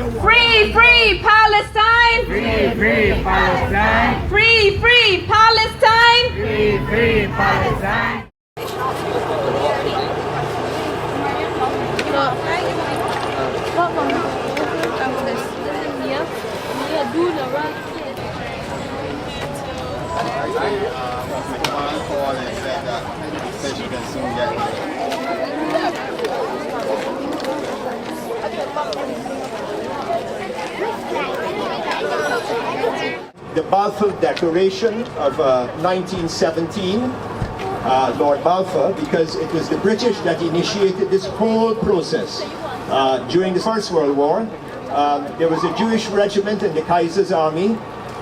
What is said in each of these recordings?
Free, free Palestine! Free, free Palestine! Free, free Palestine! Free, free Palestine! The Balfour Declaration of 1917, Lord Balfour, because it was the British that initiated this whole process. During the First World War, there was a Jewish regiment in the Kaiser's army,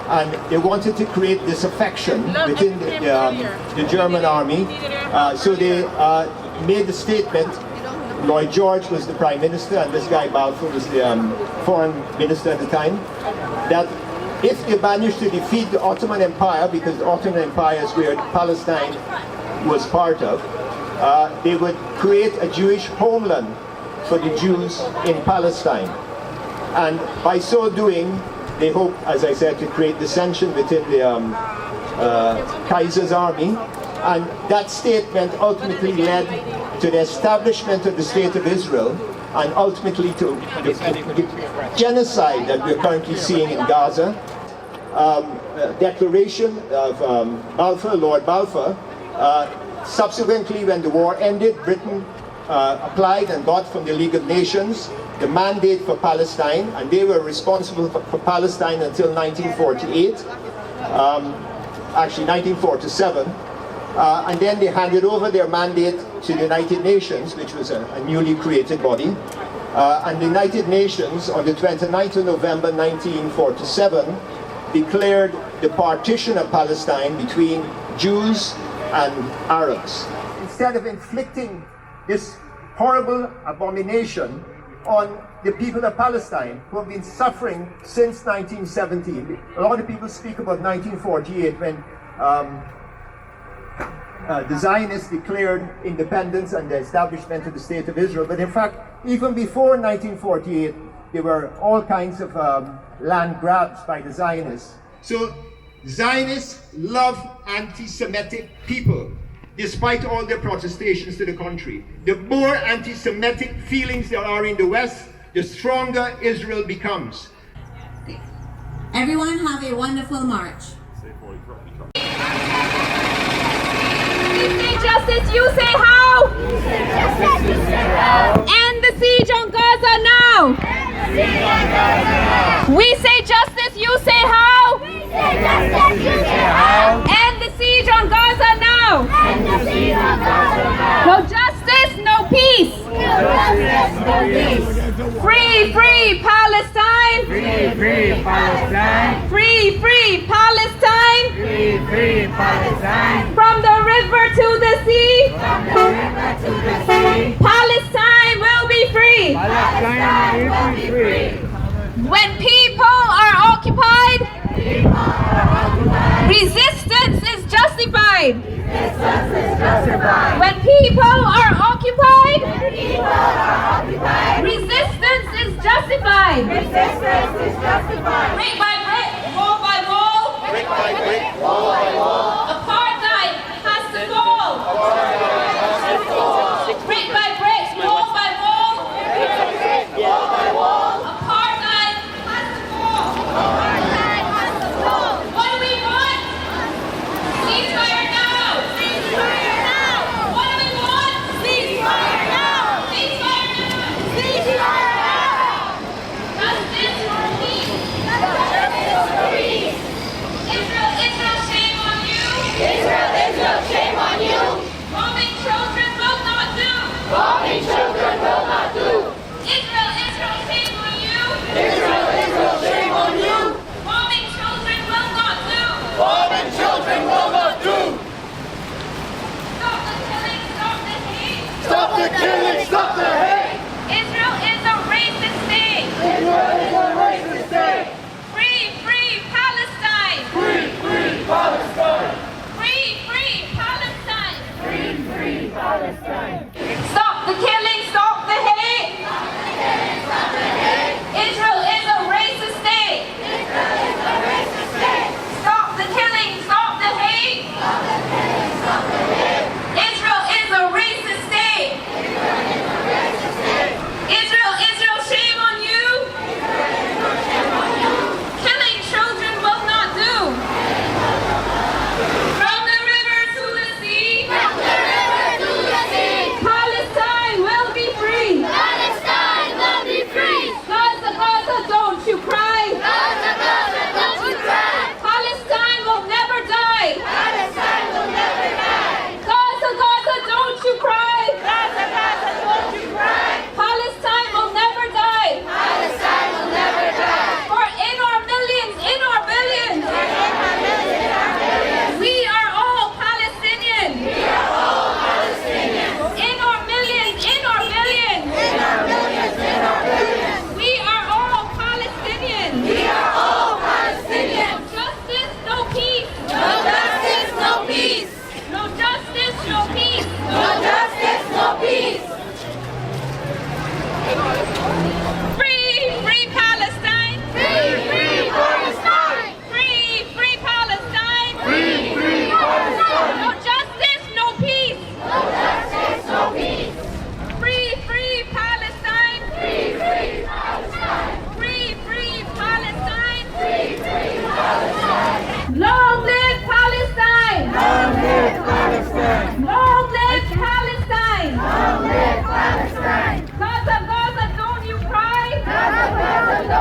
and they wanted to create disaffection within the German army. So they made the statement. Lloyd George was the Prime Minister, and this guy Balfour was the Foreign Minister at the time, that if they managed to defeat the Ottoman Empire, because the Ottoman Empire is where Palestine was part of, they would create a Jewish homeland for the Jews in Palestine. And by so doing, they hope, as I said, to create dissension within the Kaiser's army. And that statement ultimately led to the establishment of the State of Israel, and ultimately to the genocide that we're currently seeing in Gaza. Declaration of Balfour, Lord Balfour. Subsequently, when the war ended, Britain applied and got from the League of Nations the mandate for Palestine, and they were responsible for Palestine until 1948, actually 1947. And then they handed over their mandate to the United Nations, which was a newly created body. And the United Nations, on the 29th of November 1947, declared the partition of Palestine between Jews and Arabs. Instead of inflicting this horrible abomination on the people of Palestine, who have been suffering since 1917. A lot of people speak about 1948 when the Zionists declared independence and the establishment of the State of Israel. But in fact, even before 1948, there were all kinds of land grabs by the Zionists. So Zionists love anti-Semitic people, despite all their protestations to the contrary. The more anti-Semitic feelings there are in the West, the stronger Israel becomes. Everyone have a wonderful march. We say justice, you say how? End the siege on Gaza now! We say justice, you say how? End the siege on Gaza now! No justice, no peace! Free, free Palestine! Free, free Palestine! Free, free Palestine! Free, free Palestine! From the river to the sea! Palestine will be free! Palestine will be free! When people are occupied, resistance is justified. When people are occupied, resistance is justified. Brick by brick, wall by wall, apartheid has to fall. Brick by brick, wall by wall, apartheid has to fall. What do we want? Ceasefire now! Ceasefire now! What do we want? Ceasefire now! Ceasefire now! Ceasefire now! Justice for peace! Justice for peace! Israel, shame on you!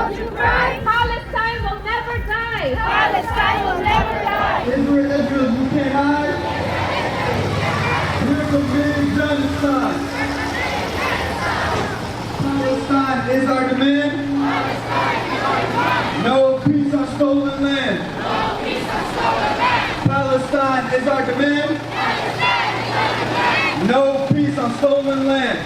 Don't you cry. Palestine will never die. Palestine will never die. Israel, you can't hide. We're committing genocide. Palestine is our demand. No peace on stolen land. Palestine is our demand. No peace on stolen land.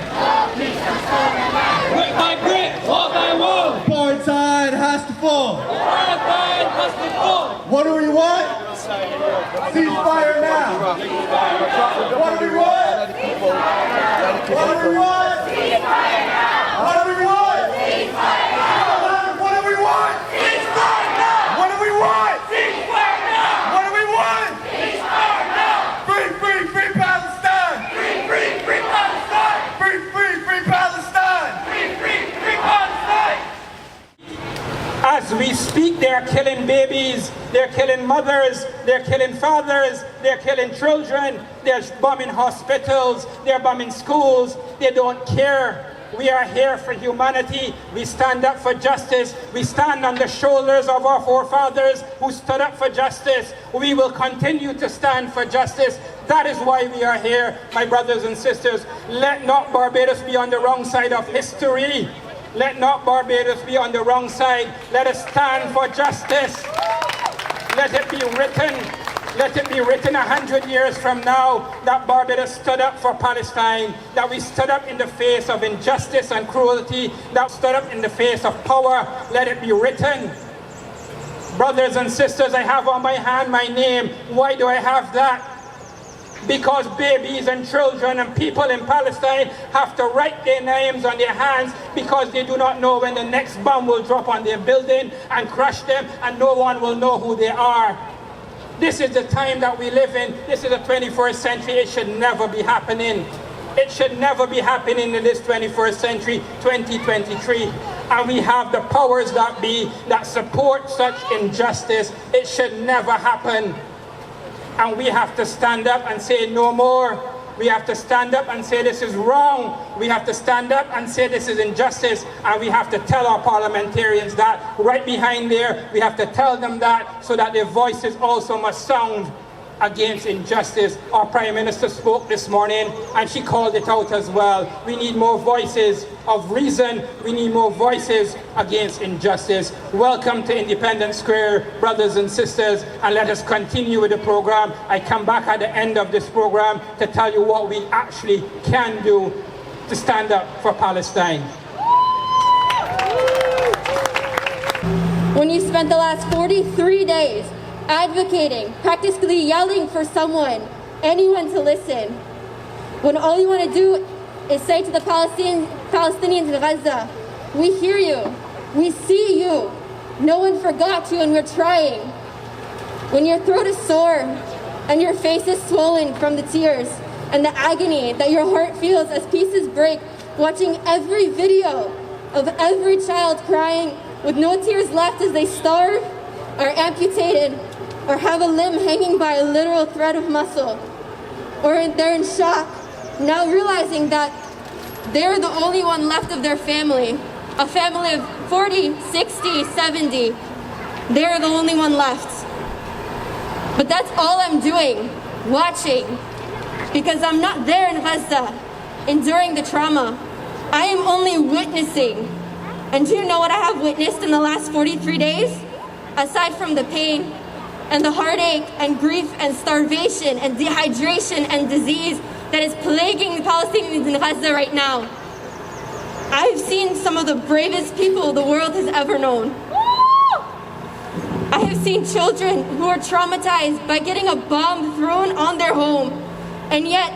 With my grit, hold my wool. Apartheid has to fall. Apartheid must be full. What do we want? Ceasefire now. What do we want? What do we want? Ceasefire now. What do we want? Ceasefire now. What do we want? Ceasefire now. What do we want? Ceasefire now. What do we want? Ceasefire now. Free, free, free Palestine! Free, free, free Palestine. Free, free, free Palestine! Free, free, free Palestine. As we speak, they're killing babies, they're killing mothers, they're killing fathers, they're killing children, they're bombing hospitals, they're bombing schools, they don't care. We are here for humanity. We stand up for justice. We stand on the shoulders of our forefathers who stood up for justice. We will continue to stand for justice. That is why we are here, my brothers and sisters. Let not Barbados be on the wrong side of history. Let not Barbados be on the wrong side. Let us stand for justice. Let it be written. Let it be written 100 years from now that Barbados stood up for Palestine, that we stood up in the face of injustice and cruelty, that stood up in the face of power. Let it be written. Brothers and sisters, I have on my hand my name. Why do I have that? Because babies and children and people in Palestine have to write their names on their hands because they do not know when the next bomb will drop on their building and crush them, and no one will know who they are. This is the time that we live in. This is the 21st century. It should never be happening. It should never be happening in this 21st century, 2023. And we have the powers that be that support such injustice. It should never happen. And we have to stand up and say no more. We have to stand up and say this is wrong. We have to stand up and say this is injustice. And we have to tell our parliamentarians that right behind there. We have to tell them that so that their voices also must sound against injustice. Our Prime Minister spoke this morning and she called it out as well. We need more voices of reason. We need more voices against injustice. Welcome to Independence Square, brothers and sisters, and let us continue with the program. I come back at the end of this program to tell you what we actually can do to stand up for Palestine. When you spent the last 43 days advocating, practically yelling for someone, anyone to listen, when all you want to do is say to the Palestinians in Gaza, we hear you, we see you, no one forgot you and we're trying. When your throat is sore and your face is swollen from the tears and the agony that your heart feels as pieces break, watching every video of every child crying with no tears left as they starve, are amputated, or have a limb hanging by a literal thread of muscle, or they're in shock, now realizing that they're the only one left of their family, a family of 40, 60, 70, they're the only one left. But that's all I'm doing, watching, because I'm not there in Gaza, enduring the trauma. I am only witnessing. And do you know what I have witnessed in the last 43 days? Aside from the pain, and the heartache and grief and starvation and dehydration and disease that is plaguing the Palestinians in Gaza right now. I've seen some of the bravest people the world has ever known. I have seen children who are traumatized by getting a bomb thrown on their home, and yet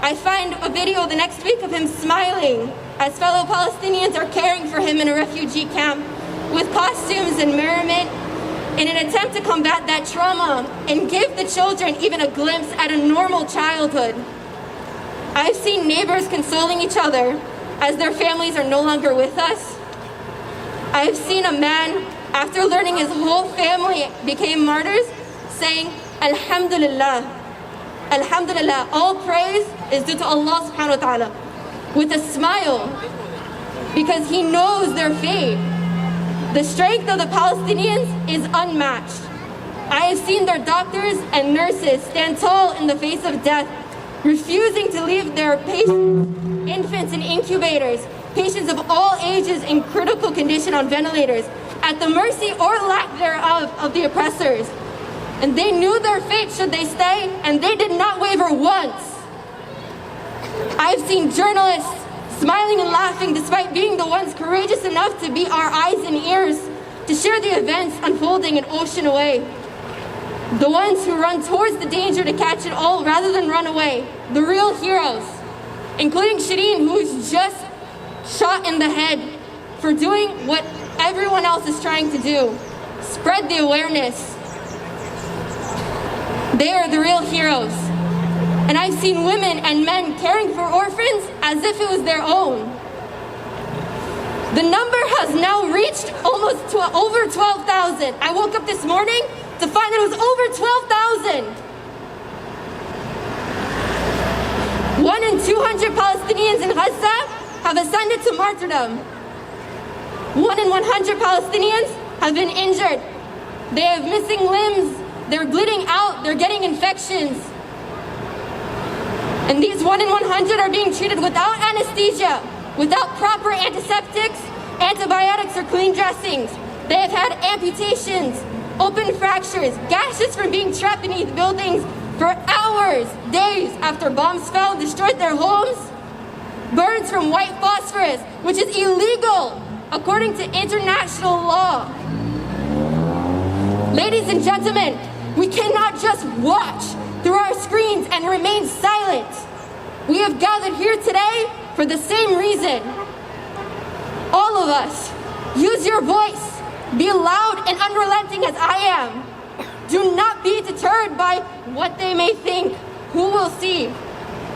I find a video the next week of him smiling as fellow Palestinians are caring for him in a refugee camp with costumes and merriment, in an attempt to combat that trauma and give the children even a glimpse at a normal childhood. I've seen neighbors consoling each other as their families are no longer with us. I've seen a man, after learning his whole family became martyrs, saying, Alhamdulillah, Alhamdulillah, all praise is due to Allah subhanahu wa ta'ala, with a smile, because he knows their fate. The strength of the Palestinians is unmatched. I have seen their doctors and nurses stand tall in the face of death, refusing to leave their patients, infants in incubators, patients of all ages in critical condition on ventilators, at the mercy or lack thereof of the oppressors. And they knew their fate should they stay, and they did not waver once. I have seen journalists smiling and laughing despite being the ones courageous enough to be our eyes and ears, to share the events unfolding an ocean away. The ones who run towards the danger to catch it all rather than run away. The real heroes, including Shireen, who's just shot in the head for doing what everyone else is trying to do. Spread the awareness. They are the real heroes. And I've seen women and men caring for orphans as if it was their own. The number has now reached almost over 12,000. I woke up this morning to find that it was over 12,000. 1 in 200 Palestinians in Gaza have ascended to martyrdom. 1 in 100 Palestinians have been injured. They have missing limbs, they're bleeding out, they're getting infections. And these 1 in 100 are being treated without anesthesia, without proper antiseptics, antibiotics, or clean dressings. They have had amputations, open fractures, gashes from being trapped beneath buildings for hours, days after bombs fell, destroyed their homes, burns from white phosphorus, which is illegal according to international law. Ladies and gentlemen, we cannot just watch through our screens and remain silent. We have gathered here today for the same reason. All of us, use your voice, be loud and unrelenting as I am. Do not be deterred by what they may think, who will see.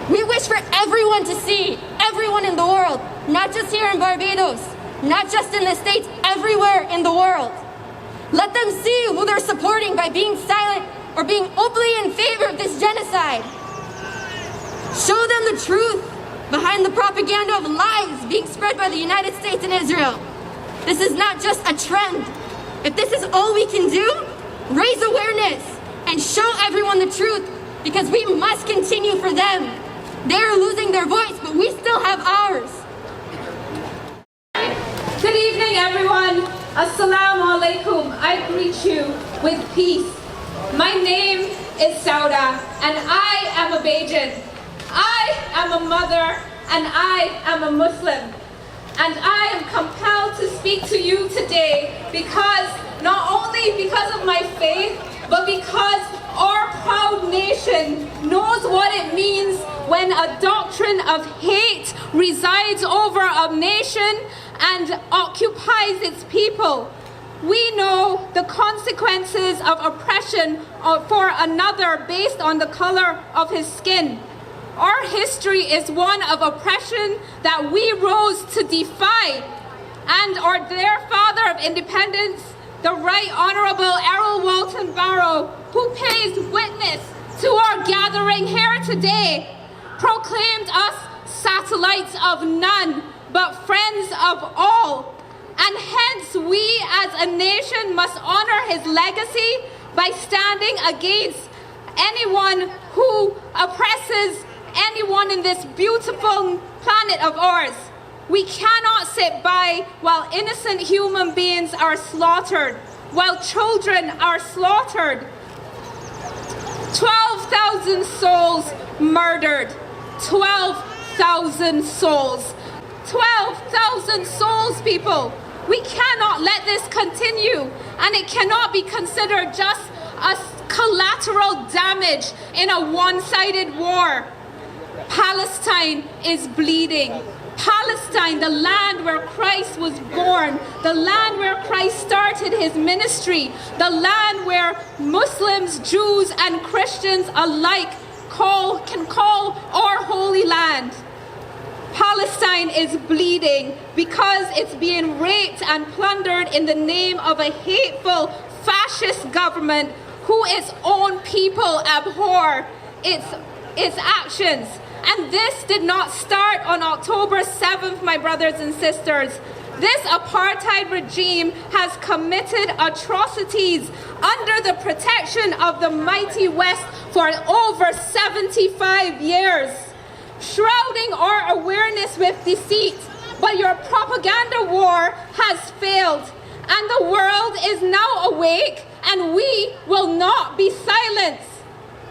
We wish for everyone to see, everyone in the world, not just here in Barbados, not just in the States, everywhere in the world. Let them see who they're supporting by being silent or being openly in favor of this genocide. Show them the truth behind the propaganda of lies being spread by the United States and Israel. This is not just a trend. If this is all we can do, raise awareness and show everyone the truth, because we must continue for them. They are losing their voice, but we still have ours. Good evening, everyone. Assalamu alaikum. I greet you with peace. My name is Sauda, and I am a Bajan. I am a mother, and I am a Muslim. And I am compelled to speak to you today because, not only because of my faith, but because our proud nation knows what it means when a doctrine of hate resides over a nation and occupies its people. We know the consequences of oppression for another based on the color of his skin. Our history is one of oppression that we rose to defy. And our dear father of independence, the Right Honorable Errol Walton Barrow, who pays witness to our gathering here today, proclaimed us satellites of none, but friends of all. And hence we as a nation must honor his legacy by standing against anyone who oppresses anyone in this beautiful planet of ours. We cannot sit by while innocent human beings are slaughtered, while children are slaughtered. 12,000 souls murdered. 12,000 souls. 12,000 souls, people. We cannot let this continue, and it cannot be considered just a collateral damage in a one-sided war. Palestine is bleeding. Palestine, the land where Christ was born, the land where Christ started his ministry, the land where Muslims, Jews, and Christians alike can call our holy land. Palestine is bleeding because it's being raped and plundered in the name of a hateful fascist government who its own people abhor its actions. And this did not start on October 7th, my brothers and sisters. This apartheid regime has committed atrocities under the protection of the mighty West for over 75 years, shrouding our awareness with deceit. But your propaganda war has failed, and the world is now awake, and we will not be silenced.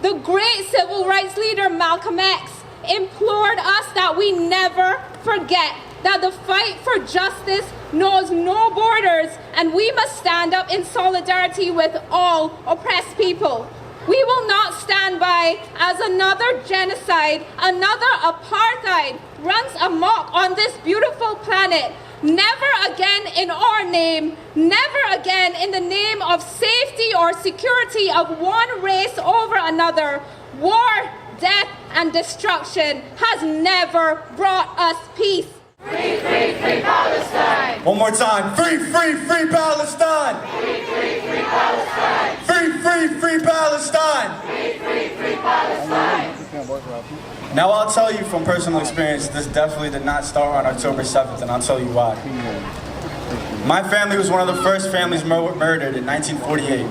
The great civil rights leader Malcolm X implored us that we never forget that the fight for justice knows no borders, and we must stand up in solidarity with all oppressed people. We will not stand by as another genocide, another apartheid runs amok on this beautiful planet. Never again in our name, never again in the name of safety or security of one race over another. War, death, and destruction has never brought us peace. Free, free, free Palestine! One more time. Free, free, free Palestine! Free, free, free Palestine! Free, free, free Palestine! Free, free, free Palestine! Now I'll tell you from personal experience, this definitely did not start on October 7th, and I'll tell you why. My family was one of the first families murdered in 1948.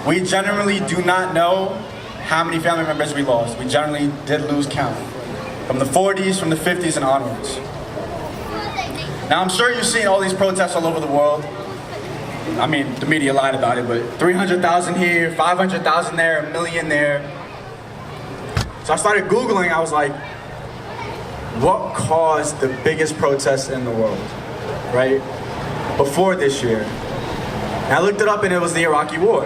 We generally do not know how many family members we lost. We generally did lose count. From the 40s, from the 50s, and onwards. Now I'm sure you've seen all these protests all over the world. I mean, the media lied about it, but 300,000 here, 500,000 there, 1 million there. So I started Googling, I was like, what caused the biggest protests in the world, right? Before this year. And I looked it up and it was the Iraqi war.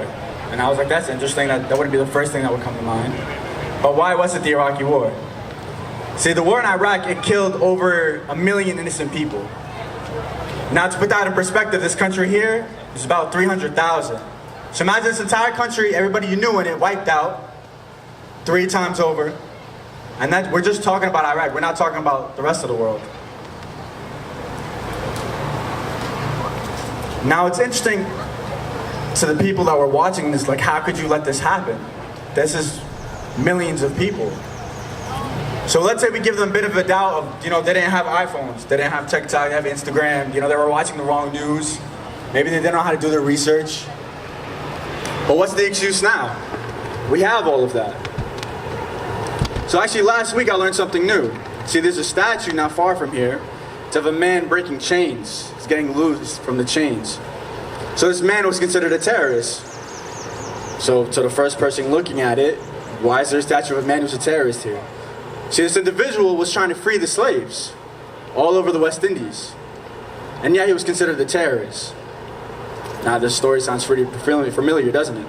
And I was like, that's interesting, that wouldn't be the first thing that would come to mind. But why was it the Iraqi war? See, the war in Iraq, it killed over 1 million innocent people. Now to put that in perspective, this country here is about 300,000. So imagine this entire country, everybody you knew in it, wiped out 3 times over. And that, we're just talking about Iraq, we're not talking about the rest of the world. Now it's interesting to the people that were watching this, like, how could you let this happen? This is millions of people. So let's say we give them a bit of a doubt of, they didn't have iPhones, they didn't have TikTok, they have Instagram, they were watching the wrong news. Maybe they didn't know how to do their research. But what's the excuse now? We have all of that. So actually last week I learned something new. See, there's a statue not far from here. It's of a man breaking chains. He's getting loose from the chains. So this man was considered a terrorist. So to the first person looking at it, why is there a statue of a man who's a terrorist here? See, this individual was trying to free the slaves all over the West Indies. And yet he was considered a terrorist. Now this story sounds pretty familiar, doesn't it?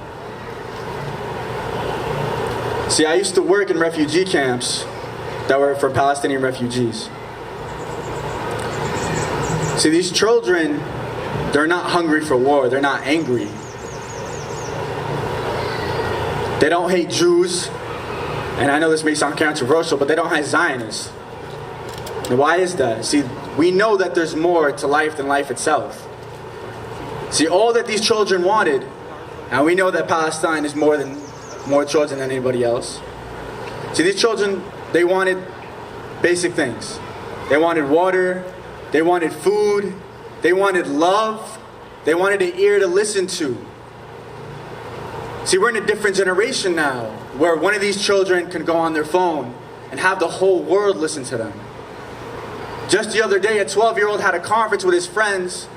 See, I used to work in refugee camps that were for Palestinian refugees. See, these children, they're not hungry for war, they're not angry. They don't hate Jews. And I know this may sound controversial, but they don't hate Zionists. And why is that? See, we know that there's more to life than life itself. See, all that these children wanted, and we know that Palestine is more children than anybody else. See, these children, they wanted basic things. They wanted water, they wanted food, they wanted love, they wanted an ear to listen to. See, we're in a different generation now, where one of these children can go on their phone and have the whole world listen to them. Just the other day, a 12-year-old had a conference with his friends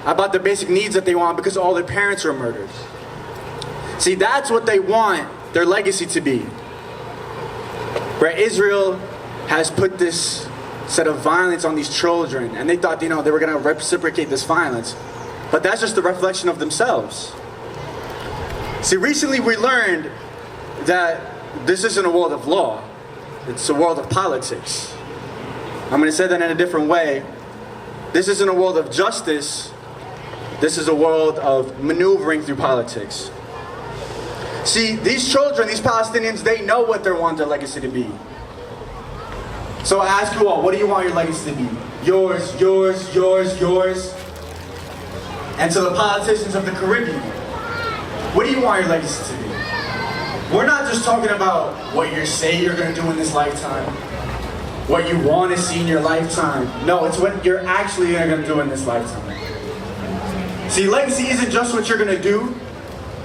about the basic needs that they want because all their parents were murdered. See, that's what they want their legacy to be. Where Israel has put this set of violence on these children, and they thought, they were going to reciprocate this violence. But that's just a reflection of themselves. See, recently we learned that this isn't a world of law, it's a world of politics. I'm going to say that in a different way. This isn't a world of justice, this is a world of maneuvering through politics. See, these children, these Palestinians, they know what they want their legacy to be. So I ask you all, what do you want your legacy to be? Yours, yours, yours, yours. And to the politicians of the Caribbean, what do you want your legacy to be? We're not just talking about what you say you're going to do in this lifetime. what you want to see in your lifetime. No, it's what you're actually going to do in this lifetime. See, legacy isn't just what you're going to do,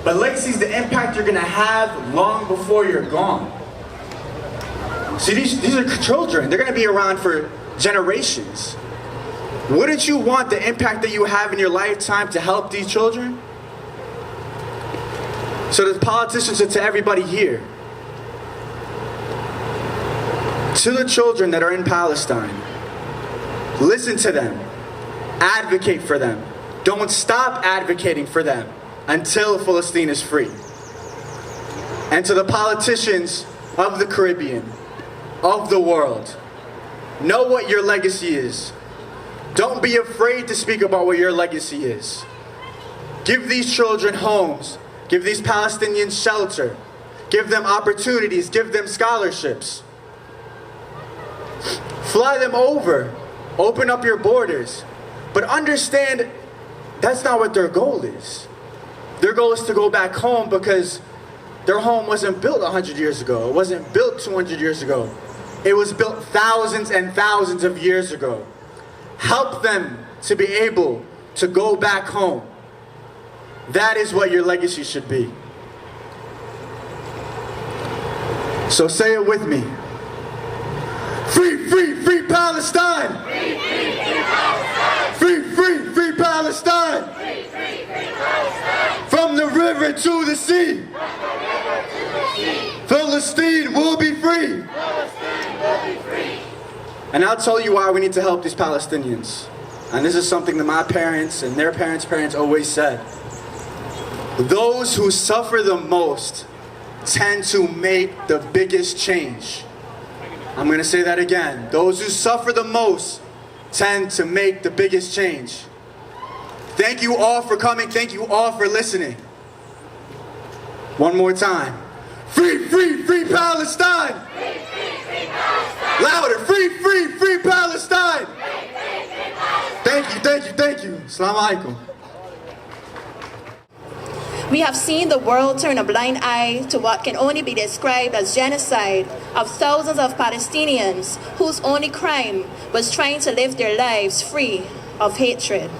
but legacy is the impact you're going to have long before you're gone. See, these are children. They're going to be around for generations. Wouldn't you want the impact that you have in your lifetime to help these children? So to the politicians and to everybody here, to the children that are in Palestine, listen to them, advocate for them. Don't stop advocating for them until Palestine is free. And to the politicians of the Caribbean, of the world, know what your legacy is. Don't be afraid to speak about what your legacy is. Give these children homes. Give these Palestinians shelter. Give them opportunities. Give them scholarships. Fly them over. Open up your borders. But understand, that's not what their goal is. Their goal is to go back home because their home wasn't built 100 years ago. It wasn't built 200 years ago. It was built thousands and thousands of years ago. Help them to be able to go back home. That is what your legacy should be. So say it with me. Free, free, free Palestine! Free, free, free Palestine! Free, free, free Palestine! Free, free, free Palestine! From the river to the sea! From the river to the sea! Palestine will be free! Palestine will be free! And I'll tell you why we need to help these Palestinians. And this is something that my parents and their parents' always said. Those who suffer the most tend to make the biggest change. I'm going to say that again. Those who suffer the most tend to make the biggest change. Thank you all for coming. Thank you all for listening. One more time. Free, free, free Palestine! Free, free, free Palestine! Louder! Free, free, free Palestine! Free, free, free Palestine! Thank you, thank you, thank you. Assalamu alaikum. We have seen the world turn a blind eye to what can only be described as genocide of thousands of Palestinians whose only crime was trying to live their lives free of hatred.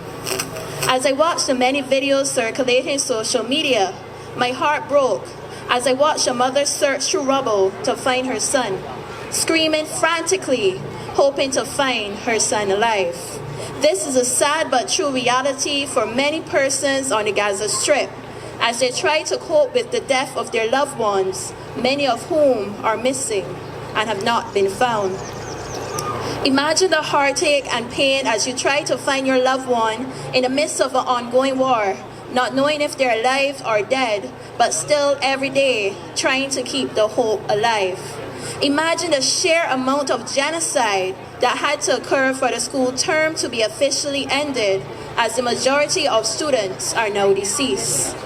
As I watched the many videos circulating social media, my heart broke as I watched a mother search through rubble to find her son, screaming frantically, hoping to find her son alive. This is a sad but true reality for many persons on the Gaza Strip as they try to cope with the death of their loved ones, many of whom are missing and have not been found. Imagine the heartache and pain as you try to find your loved one in the midst of an ongoing war, not knowing if they're alive or dead, but still every day trying to keep the hope alive. Imagine the sheer amount of genocide that had to occur for the school term to be officially ended, as the majority of students are now deceased.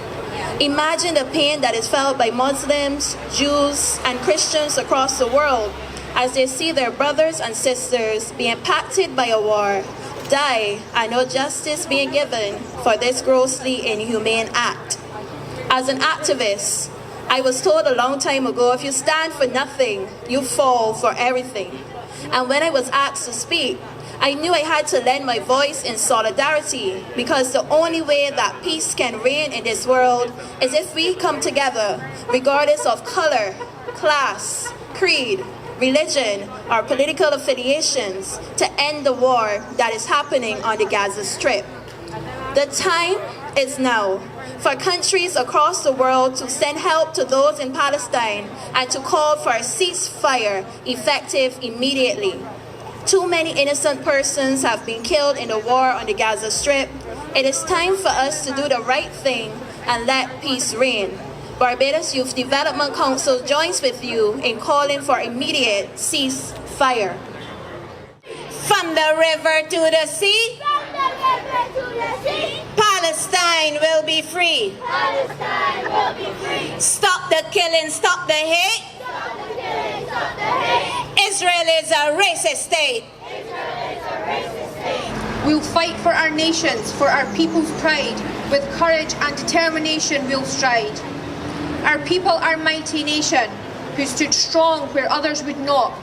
Imagine the pain that is felt by Muslims, Jews, and Christians across the world as they see their brothers and sisters being impacted by a war, die, and no justice being given for this grossly inhumane act. As an activist, I was told a long time ago, if you stand for nothing, you fall for everything. And when I was asked to speak, I knew I had to lend my voice in solidarity, because the only way that peace can reign in this world is if we come together, regardless of color, class, creed, religion, or political affiliations, to end the war that is happening on the Gaza Strip. The time is now for countries across the world to send help to those in Palestine and to call for a ceasefire effective immediately. Too many innocent persons have been killed in the war on the Gaza Strip. It is time for us to do the right thing and let peace reign. Barbados Youth Development Council joins with you in calling for immediate ceasefire. From the river to the sea, Palestine will be free. Palestine will be free. Stop the killing, stop the hate. Stop the killing, stop the hate. Israel is a racist state. Israel is a racist state. We'll fight for our nations, for our people's pride. With courage and determination we'll stride. Our people are a mighty nation, who stood strong where others would not.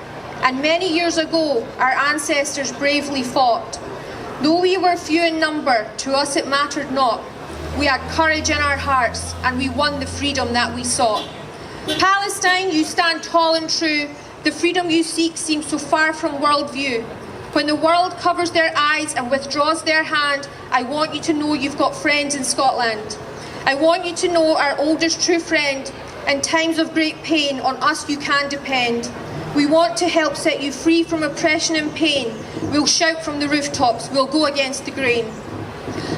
and many years ago our ancestors bravely fought. Though we were few in number, to us it mattered not. We had courage in our hearts, and we won the freedom that we sought. Palestine, you stand tall and true. The freedom you seek seems so far from world view. When the world covers their eyes and withdraws their hand, I want you to know you've got friends in Scotland. I want you to know our oldest true friend. In times of great pain, on us you can depend. We want to help set you free from oppression and pain. We'll shout from the rooftops, we'll go against the grain.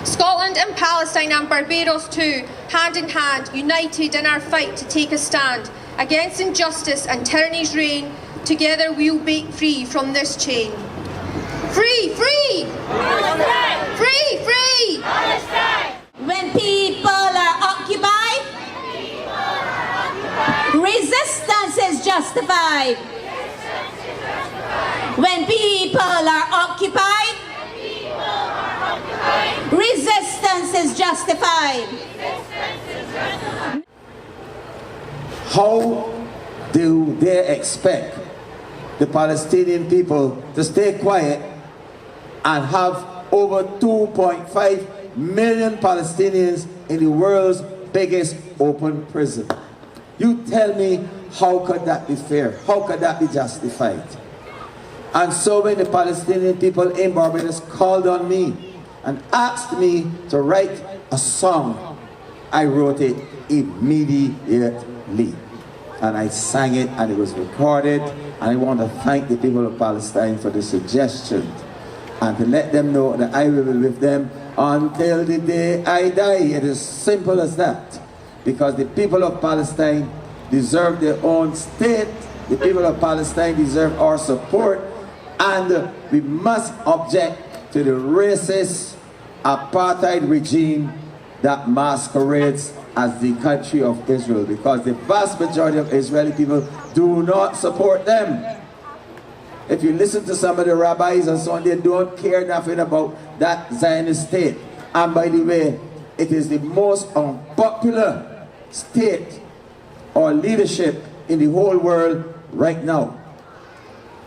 Scotland and Palestine and Barbados too, hand in hand, united in our fight to take a stand against injustice and tyranny's reign. Together we'll break free from this chain. Free, free! Palestine! Free, free! Palestine! When people are occupied, resistance is justified. When people are occupied, resistance is justified. How do they expect the Palestinian people to stay quiet and have over 2.5 million Palestinians in the world's biggest open prison? You tell me, how could that be fair? How could that be justified? And so when the Palestinian people in Barbados called on me and asked me to write a song, I wrote it immediately. And I sang it, and it was recorded. And I want to thank the people of Palestine for the suggestion, and to let them know that I will be with them until the day I die. It is simple as that. Because the people of Palestine deserve their own state. The people of Palestine deserve our support. And we must object to the racist apartheid regime that masquerades as the country of Israel, because the vast majority of Israeli people do not support them. If you listen to some of the rabbis and so on, they don't care nothing about that Zionist state. And by the way, it is the most unpopular state or leadership in the whole world right now,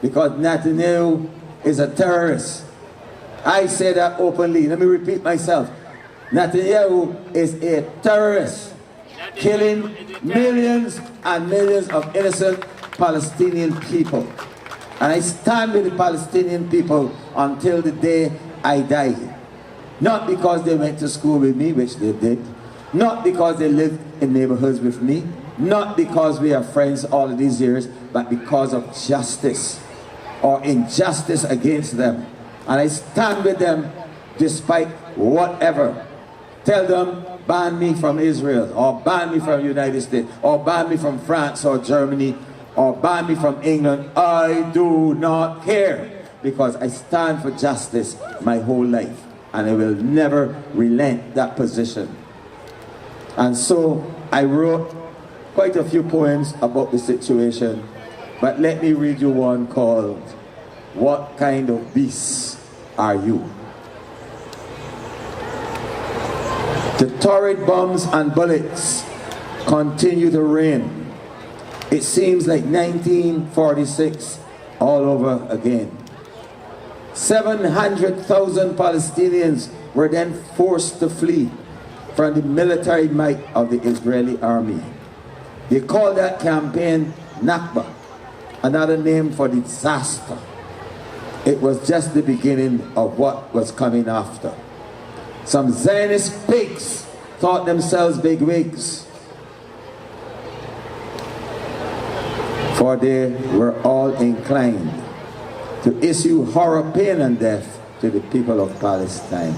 because Netanyahu is a terrorist. I say that openly. Let me repeat myself. Netanyahu is a terrorist, killing millions and millions of innocent Palestinian people. And I stand with the Palestinian people until the day I die. Not because they went to school with me, which they did. Not because they lived in neighborhoods with me. Not because we are friends all of these years, but because of justice or injustice against them. And I stand with them despite whatever. Tell them, ban me from Israel, or ban me from the United States, or ban me from France or Germany, or ban me from England. I do not care, because I stand for justice my whole life, and I will never relent that position. And so I wrote quite a few poems about the situation, but let me read you one called, "What Kind of Beast Are You?" The torrid bombs and bullets continue to rain. It seems like 1946 all over again. 700,000 Palestinians were then forced to flee from the military might of the Israeli army. They called that campaign Nakba, another name for disaster. It was just the beginning of what was coming after. Some Zionist pigs thought themselves bigwigs, for they were all inclined to issue horror, pain, and death to the people of Palestine.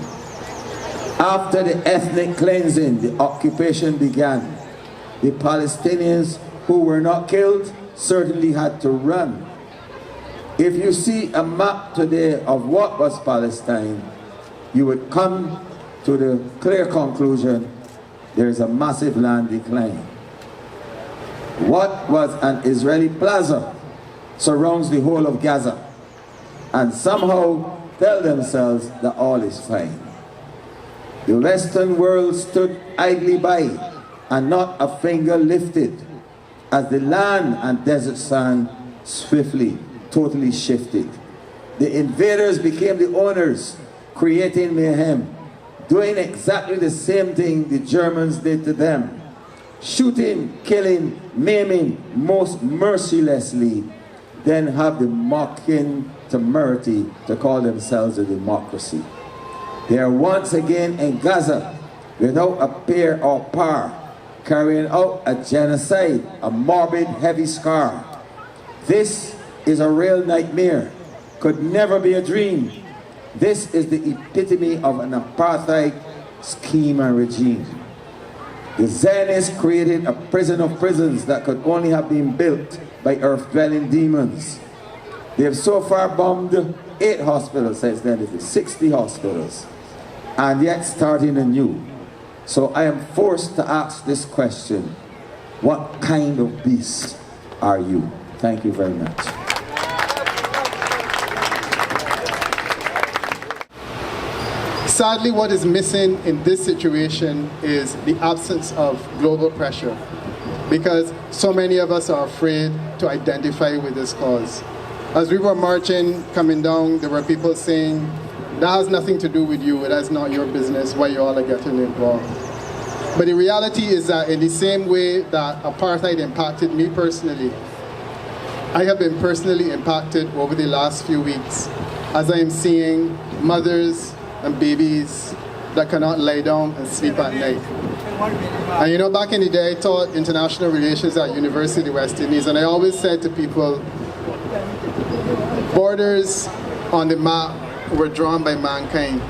After the ethnic cleansing, the occupation began. The Palestinians who were not killed certainly had to run. If you see a map today of what was Palestine, you would come to the clear conclusion there is a massive land decline. What was an Israeli plaza surrounds the whole of Gaza, and somehow tell themselves that all is fine. The Western world stood idly by, and not a finger lifted, as the land and desert sand swiftly totally shifted. The invaders became the owners, creating mayhem, doing exactly the same thing the Germans did to them. Shooting, killing, maiming most mercilessly, then have the mocking temerity to call themselves a democracy. They are once again in Gaza without a peer or par, carrying out a genocide, a morbid, heavy scar. This is a real nightmare, could never be a dream. This is the epitome of an apartheid scheme and regime. The Zionists created a prison of prisons that could only have been built by earth-dwelling demons. They have so far bombed 8 hospitals since then, it is 60 hospitals, and yet starting anew. So I am forced to ask this question: what kind of beast are you? Thank you very much. Sadly, what is missing in this situation is the absence of global pressure, because so many of us are afraid to identify with this cause. As we were marching, coming down, there were people saying, that has nothing to do with you, that's not your business, why you all are getting involved. But the reality is that in the same way that apartheid impacted me personally, I have been personally impacted over the last few weeks as I am seeing mothers and babies that cannot lie down and sleep at night. And you know, back in the day, I taught international relations at University of West Indies, and I always said to people, borders on the map were drawn by mankind.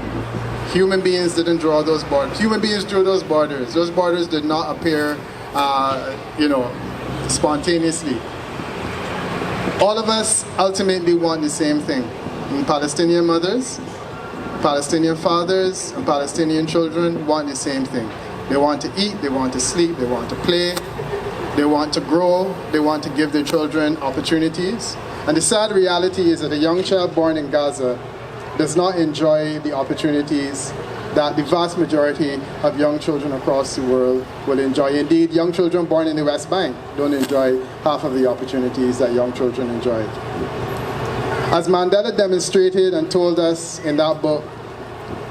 Human beings didn't draw those borders. Human beings drew those borders. Those borders did not appear, spontaneously. All of us ultimately want the same thing. And Palestinian mothers, Palestinian fathers, and Palestinian children want the same thing. They want to eat, they want to sleep, they want to play, they want to grow, they want to give their children opportunities. And the sad reality is that a young child born in Gaza does not enjoy the opportunities that the vast majority of young children across the world will enjoy. Indeed, young children born in the West Bank don't enjoy half of the opportunities that young children enjoy. As Mandela demonstrated and told us in that book,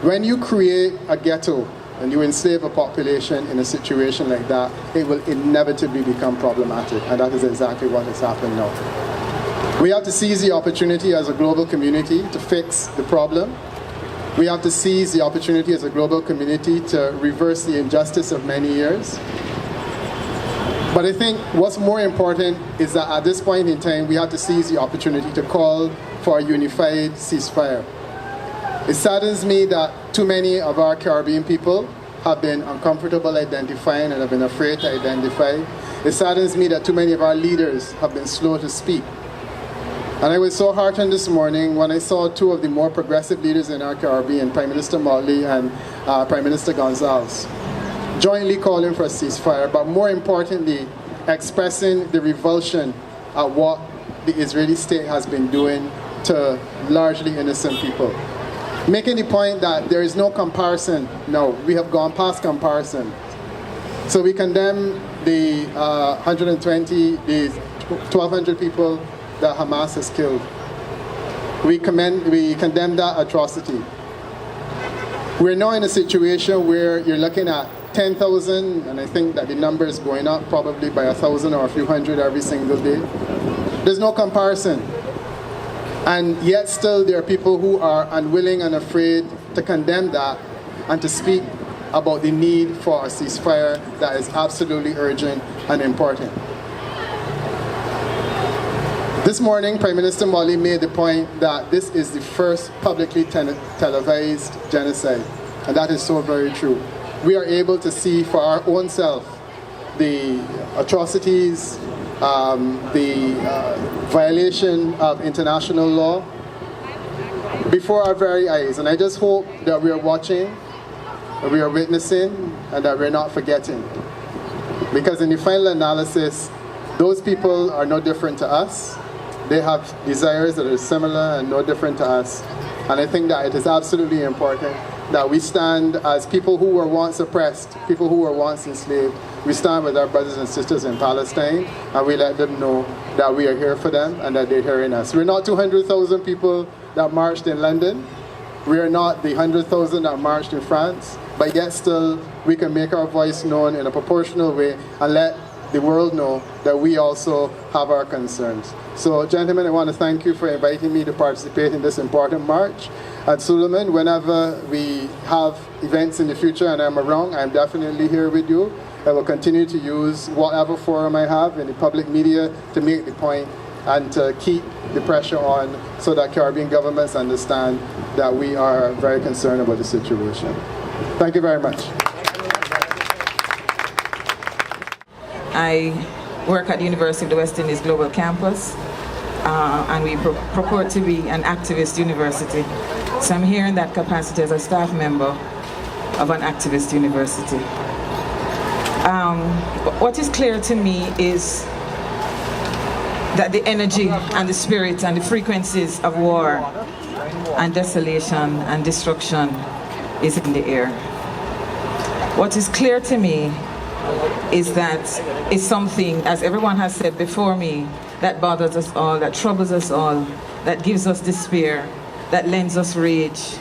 when you create a ghetto and you enslave a population in a situation like that, it will inevitably become problematic, and that is exactly what has happened now. We have to seize the opportunity as a global community to fix the problem. We have to seize the opportunity as a global community to reverse the injustice of many years. But I think what's more important is that at this point in time, we have to seize the opportunity to call for a unified ceasefire. It saddens me that too many of our Caribbean people have been uncomfortable identifying and have been afraid to identify. It saddens me that too many of our leaders have been slow to speak. And I was so heartened this morning when I saw 2 of the more progressive leaders in our Caribbean, Prime Minister Motley and Prime Minister Gonzalez, jointly calling for a ceasefire, but more importantly, expressing the revulsion at what the Israeli state has been doing to largely innocent people. Making the point that there is no comparison. No, we have gone past comparison. So we condemn the 1,200 people that Hamas has killed. We condemn that atrocity. We're now in a situation where you're looking at 10,000, and I think that the number is going up probably by 1,000 or a few hundred every single day. There's no comparison. And yet still there are people who are unwilling and afraid to condemn that and to speak about the need for a ceasefire that is absolutely urgent and important. This morning, Prime Minister Motley made the point that this is the first publicly televised genocide, and that is so very true. We are able to see for our own self the atrocities, the violation of international law before our very eyes. And I just hope that we are watching, that we are witnessing, and that we're not forgetting. Because in the final analysis, those people are no different to us. They have desires that are similar and no different to us. And I think that it is absolutely important that we stand as people who were once oppressed, people who were once enslaved. We stand with our brothers and sisters in Palestine, and we let them know that we are here for them and that they're hearing us. We're not 200,000 people that marched in London. We are not the 100,000 that marched in France, but yet still we can make our voice known in a proportional way and let the world know that we also have our concerns. So gentlemen, I want to thank you for inviting me to participate in this important march. And Suleiman, whenever we have events in the future and I'm around, I'm definitely here with you. I will continue to use whatever forum I have in the public media to make the point and to keep the pressure on so that Caribbean governments understand that we are very concerned about the situation. Thank you very much. I work at the University of the West Indies Global Campus, and we purport to be an activist university. So I'm here in that capacity as a staff member of an activist university. What is clear to me is that the energy and the spirit and the frequencies of war and desolation and destruction is in the air. What is clear to me is that it's something, as everyone has said before me, that bothers us all, that troubles us all, that gives us despair, that lends us rage.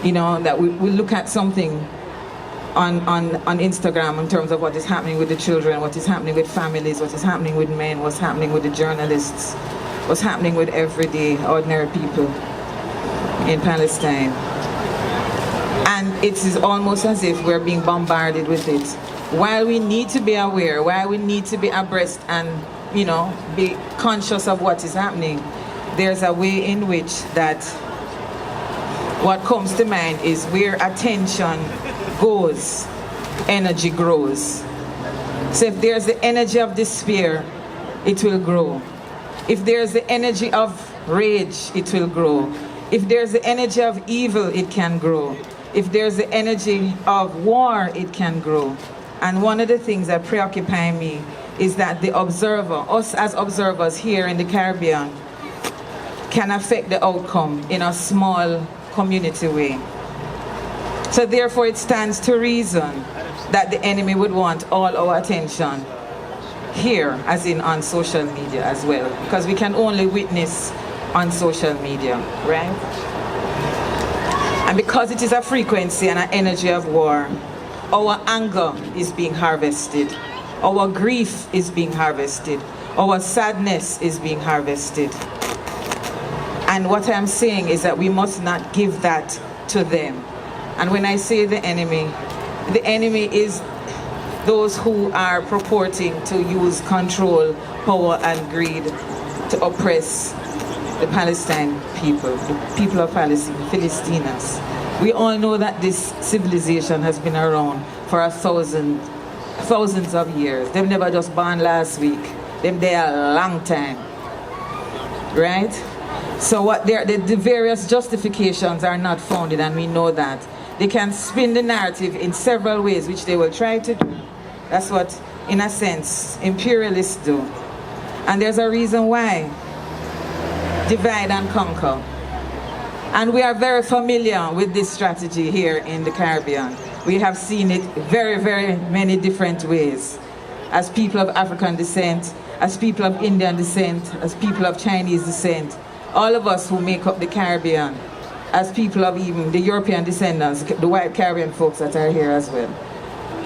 You know, that we look at something on Instagram in terms of what is happening with the children, what is happening with families, what is happening with men, what's happening with the journalists, what's happening with everyday, ordinary people in Palestine. And it is almost as if we're being bombarded with it. While we need to be aware, while we need to be abreast and, you know, be conscious of what is happening, there's a way in which that what comes to mind is where attention goes, energy grows. So if there's the energy of despair, it will grow. If there's the energy of rage, it will grow. If there's the energy of evil, it can grow. If there's the energy of war, it can grow. And one of the things that preoccupy me is that the observer, us as observers here in the Caribbean, can affect the outcome in a small community way. So therefore it stands to reason that the enemy would want all our attention here, as in on social media as well, because we can only witness on social media, right? And because it is a frequency and an energy of war, our anger is being harvested, our grief is being harvested, our sadness is being harvested. And what I'm saying is that we must not give that to them. And when I say the enemy is those who are purporting to use control, power, and greed to oppress the Palestine people, the people of Palestine, Philistines. We all know that this civilization has been around for thousands of years. They've never just born last week. They're there a long time, right? So what the various justifications are not founded, and we know that. They can spin the narrative in several ways, which they will try to do. That's what, in a sense, imperialists do. And there's a reason why. Divide and conquer. And we are very familiar with this strategy here in the Caribbean. We have seen it very, very many different ways. As people of African descent, as people of Indian descent, as people of Chinese descent, all of us who make up the Caribbean, as people of even the European descendants, the white Caribbean folks that are here as well.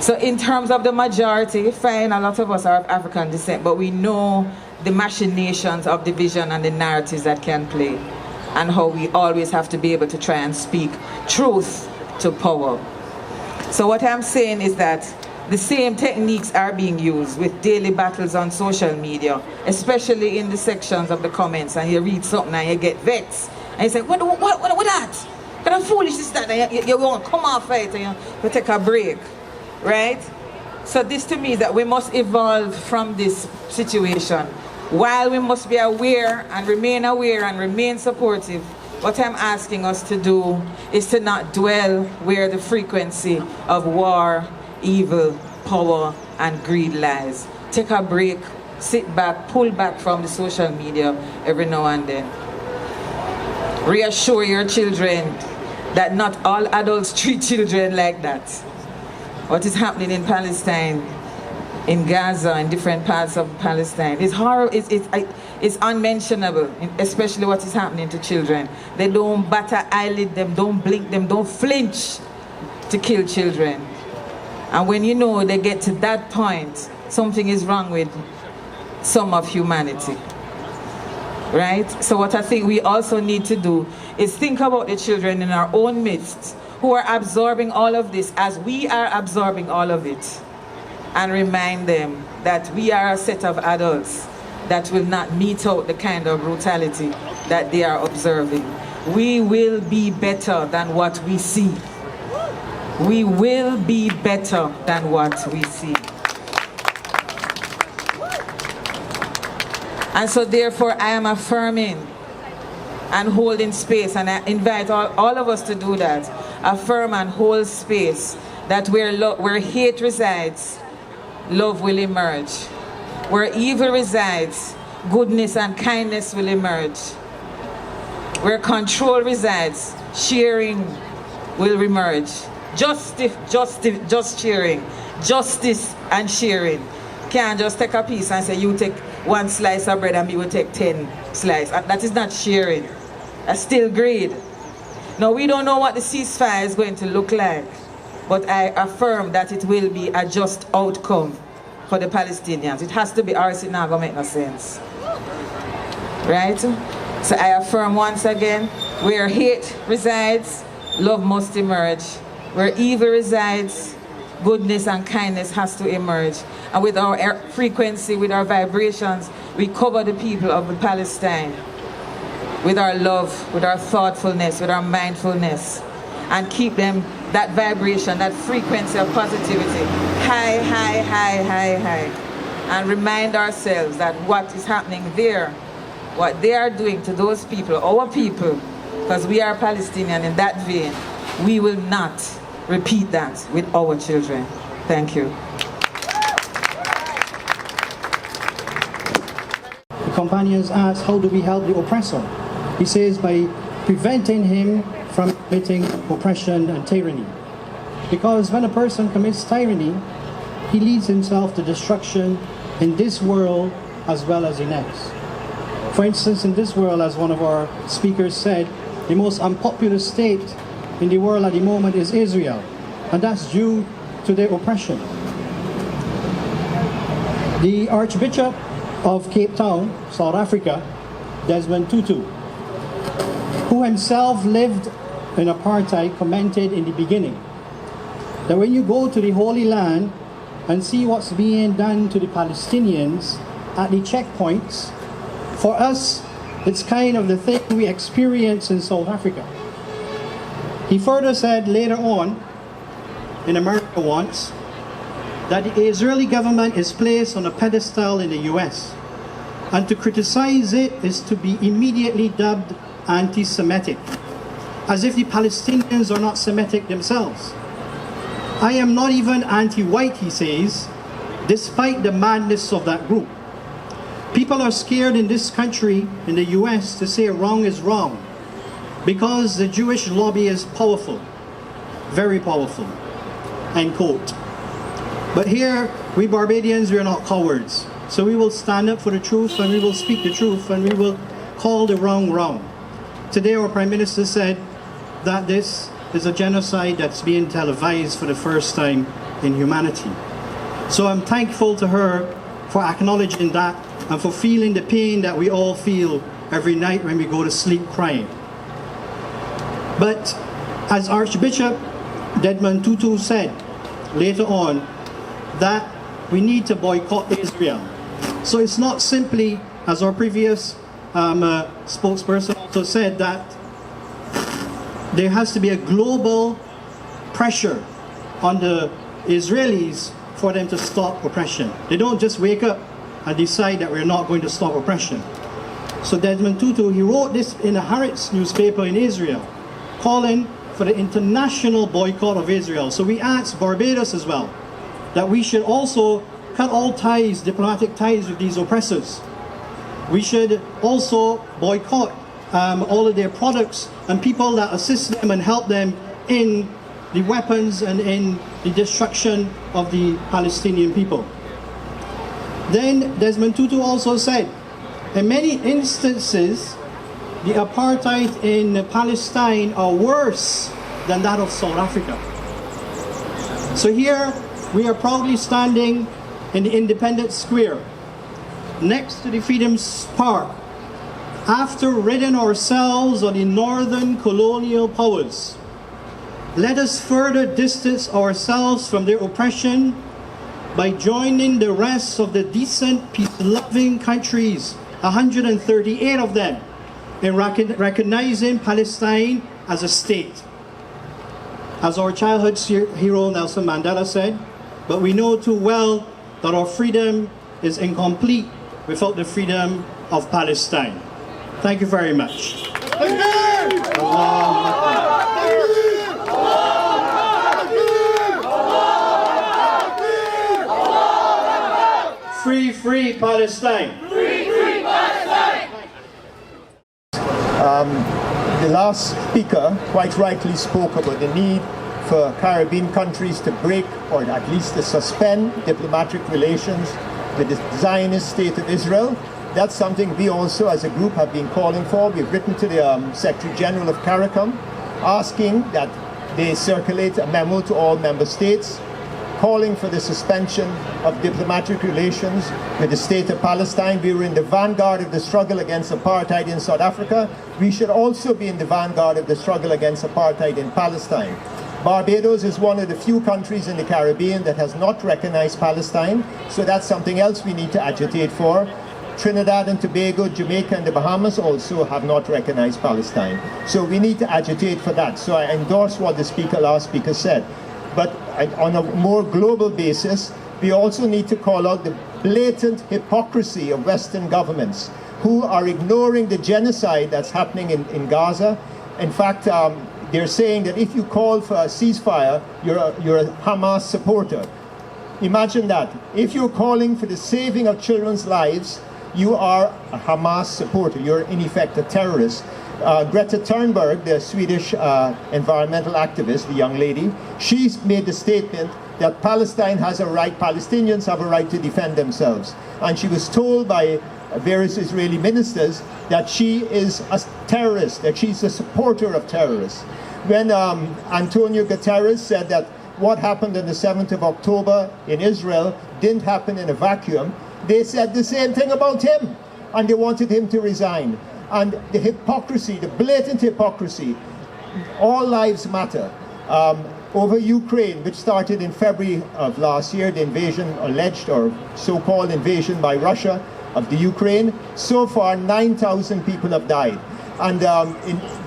So in terms of the majority, fine, a lot of us are of African descent, but we know the machinations of division and the narratives that can play, and how we always have to be able to try and speak truth to power. So what I'm saying is that the same techniques are being used with daily battles on social media, especially in the sections of the comments, and you read something and you get vexed. And you say, what that? What kind of foolishness is that? And you won't come off it and you take a break, right? So this to me is that we must evolve from this situation. While we must be aware and remain supportive, what I'm asking us to do is to not dwell where the frequency of war, evil, power, and greed lies. Take a break, sit back, pull back from the social media every now and then. Reassure your children that not all adults treat children like that. What is happening in Palestine in Gaza, in different parts of Palestine. It's horrible, it's unmentionable, especially what is happening to children. They don't bat an eyelid, them don't blink, them don't flinch to kill children. And when you know they get to that point, something is wrong with some of humanity. Right? So what I think we also need to do is think about the children in our own midst who are absorbing all of this as we are absorbing all of it, and remind them that we are a set of adults that will not mete out the kind of brutality that they are observing. We will be better than what we see. We will be better than what we see. And so therefore I am affirming and holding space, and I invite all of us to do that. Affirm and hold space that where hate resides, love will emerge. Where evil resides, goodness and kindness will emerge. Where control resides, sharing will emerge. Just sharing. Justice and sharing. Can't just take a piece and say you take one slice of bread and me will take 10 slices. That is not sharing. That's still greed. Now we don't know what the ceasefire is going to look like, but I affirm that it will be a just outcome for the Palestinians. It has to be, or else it's not going to make no sense. Right? So I affirm once again, where hate resides, love must emerge. Where evil resides, goodness and kindness has to emerge. And with our frequency, with our vibrations, we cover the people of Palestine with our love, with our thoughtfulness, with our mindfulness, and keep them, that vibration, that frequency of positivity, high, high, high, high, high. And remind ourselves that what is happening there, what they are doing to those people, our people, because we are Palestinian in that vein, we will not repeat that with our children. Thank you. The companions asked, how do we help the oppressor? He says, by preventing him from committing oppression and tyranny. Because when a person commits tyranny, he leads himself to destruction in this world as well as the next. For instance, in this world, as one of our speakers said, the most unpopular state in the world at the moment is Israel, and that's due to their oppression. The Archbishop of Cape Town, South Africa, Desmond Tutu, who himself lived in apartheid, commented in the beginning that when you go to the Holy Land and see what's being done to the Palestinians at the checkpoints, for us, it's kind of the thing we experience in South Africa. He further said later on, in America once, that the Israeli government is placed on a pedestal in the US, and to criticize it is to be immediately dubbed anti-Semitic, as if the Palestinians are not Semitic themselves. I am not even anti-white, he says, despite the madness of that group. People are scared in this country, in the US, to say wrong is wrong, because the Jewish lobby is powerful, very powerful, end quote. But here, we Barbadians, we are not cowards. So we will stand up for the truth, and we will speak the truth, and we will call the wrong wrong. Today our Prime Minister said that this is a genocide that's being televised for the first time in humanity. So I'm thankful to her for acknowledging that and for feeling the pain that we all feel every night when we go to sleep crying. But as Archbishop Desmond Tutu said later on, that we need to boycott Israel. So it's not simply, as our previous spokesperson also said, that there has to be a global pressure on the Israelis for them to stop oppression. They don't just wake up and decide that we're not going to stop oppression. So Desmond Tutu, he wrote this in a Haaretz newspaper in Israel, calling for the international boycott of Israel. So we asked Barbados as well, that we should also cut all ties, diplomatic ties with these oppressors. We should also boycott all of their products and people that assist them and help them in the weapons and in the destruction of the Palestinian people. Then Desmond Tutu also said, in many instances, the apartheid in Palestine are worse than that of South Africa. So here we are proudly standing in the Independence Square, next to the Freedom Park, after ridding ourselves of the northern colonial powers. Let us further distance ourselves from their oppression by joining the rest of the decent, peace-loving countries, 138 of them, in recognizing Palestine as a state. As our childhood hero Nelson Mandela said, but we know too well that our freedom is incomplete without the freedom of Palestine. Thank you very much. Free, free Palestine. Free, free Palestine. The last speaker quite rightly spoke about the need for Caribbean countries to break, or at least to suspend, diplomatic relations with the Zionist state of Israel. That's something we also as a group have been calling for. We've written to the Secretary General of CARICOM asking that they circulate a memo to all member states calling for the suspension of diplomatic relations with the state of Palestine. We were in the vanguard of the struggle against apartheid in South Africa. We should also be in the vanguard of the struggle against apartheid in Palestine. Barbados is one of the few countries in the Caribbean that has not recognized Palestine, so that's something else we need to agitate for. Trinidad and Tobago, Jamaica and the Bahamas also have not recognized Palestine. So we need to agitate for that. So I endorse what the last speaker said. But on a more global basis, we also need to call out the blatant hypocrisy of Western governments who are ignoring the genocide that's happening in Gaza. In fact, they're saying that if you call for a ceasefire, you're a Hamas supporter. Imagine that. If you're calling for the saving of children's lives, you are a Hamas supporter. You're in effect a terrorist. Greta Thunberg, the Swedish environmental activist, the young lady, she's made the statement that Palestine has a right, Palestinians have a right to defend themselves. And she was told by various Israeli ministers that she is a terrorist, that she's a supporter of terrorists. When Antonio Guterres said that what happened on the 7th of October in Israel didn't happen in a vacuum, they said the same thing about him, and they wanted him to resign. And the hypocrisy, the blatant hypocrisy, all lives matter. Over Ukraine, which started in February of last year, the invasion, alleged or so-called invasion by Russia of the Ukraine, so far 9,000 people have died. And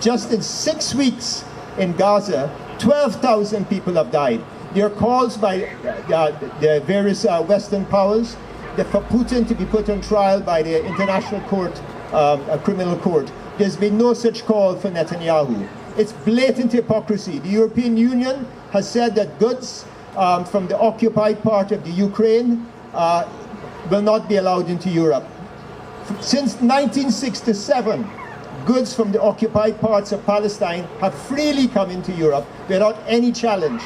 just in 6 weeks in Gaza, 12,000 people have died. There are calls by the various Western powers for Putin to be put on trial by the International Court, a criminal court. There's been no such call for Netanyahu. It's blatant hypocrisy. The European Union has said that goods from the occupied part of the Ukraine will not be allowed into Europe. Since 1967, goods from the occupied parts of Palestine have freely come into Europe without any challenge.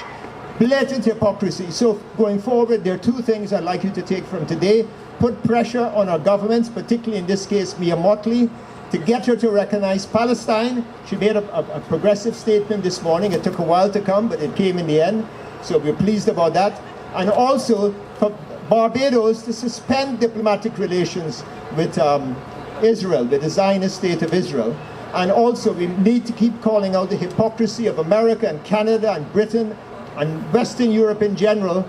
Blatant hypocrisy. So going forward, there are two things I'd like you to take from today. Put pressure on our governments, particularly in this case Mia Mottley, to get her to recognize Palestine. She made a progressive statement this morning. It took a while to come, but it came in the end. So we're pleased about that. And also for Barbados to suspend diplomatic relations with Israel, with the Zionist state of Israel. And also we need to keep calling out the hypocrisy of America and Canada and Britain and Western Europe in general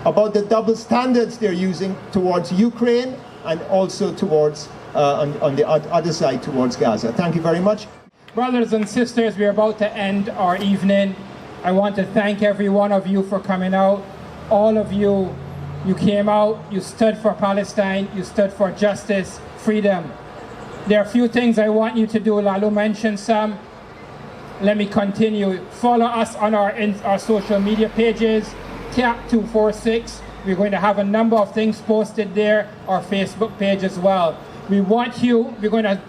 about the double standards they're using towards Ukraine and also towards on the other side towards Gaza. Thank you very much. Brothers and sisters, we're about to end our evening. I want to thank every one of you for coming out. All of you, you came out, you stood for Palestine, you stood for justice, freedom. There are a few things I want you to do. Lalu mentioned some. Let me continue. Follow us on our social media pages, TAP246. We're going to have a number of things posted there, our Facebook page as well. We want you, we're going to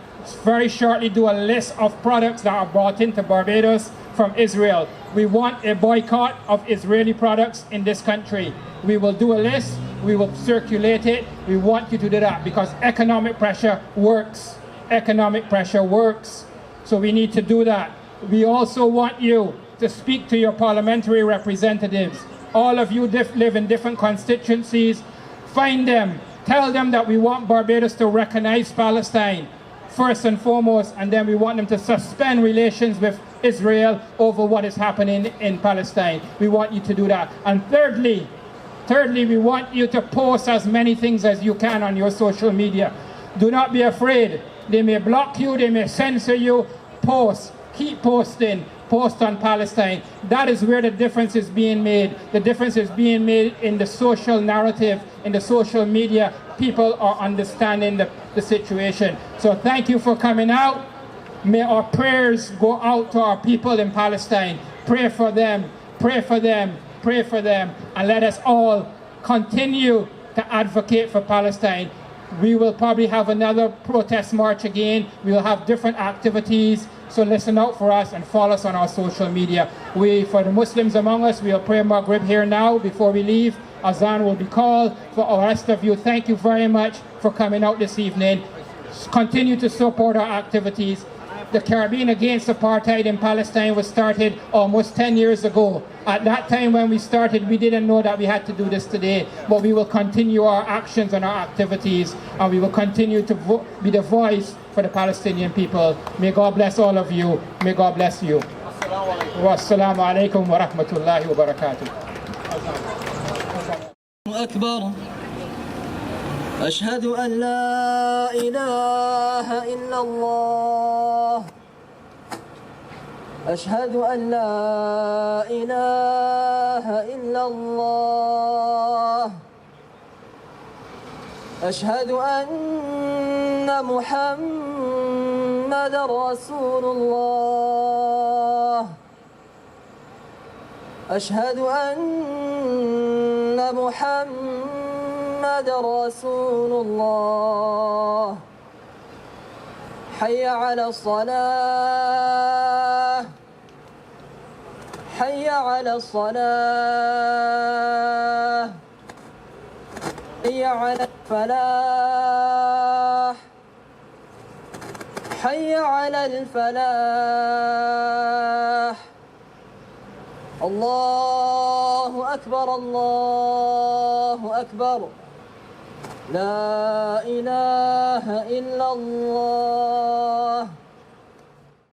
very shortly do a list of products that are brought into Barbados from Israel. We want a boycott of Israeli products in this country. We will do a list. we will circulate it. We want you to do that because economic pressure works. Economic pressure works. So we need to do that. We also want you to speak to your parliamentary representatives. All of you live in different constituencies. Find them. Tell them that we want Barbados to recognize Palestine first and foremost, and then we want them to suspend relations with Israel over what is happening in Palestine. We want you to do that. And thirdly, we want you to post as many things as you can on your social media. Do not be afraid. They may block you, they may censor you. Post. Keep posting. Post on Palestine. That is where the difference is being made. The difference is being made in the social narrative, in the social media. People are understanding the situation. So thank you for coming out. May our prayers go out to our people in Palestine. Pray for them, pray for them, pray for them, and let us all continue to advocate for Palestine. We will probably have another protest march again. We will have different activities. So listen out for us and follow us on our social media. For the Muslims among us, we'll pray Maghrib here now before we leave. Azan will be called. For the rest of you, thank you very much for coming out this evening. Continue to support our activities. The Caribbean Against Apartheid in Palestine was started almost 10 years ago. At that time when we started, we didn't know that we had to do this today, but we will continue our actions and our activities, and we will continue to be the voice for the Palestinian people. May God bless all of you. May God bless you. Wassalamu alaikum wa rahmatullahi wa barakatuh. أكبر أشهد أن لا إله إلا الله أشهد أن لا إله إلا الله أشهد أن محمد رسول الله أشهد أن محمد رسول الله حي على الصلاة حي على الصلاة حي على الفلاح حي على الفلاح الله أكبر الله أكبر لا إله إلا الله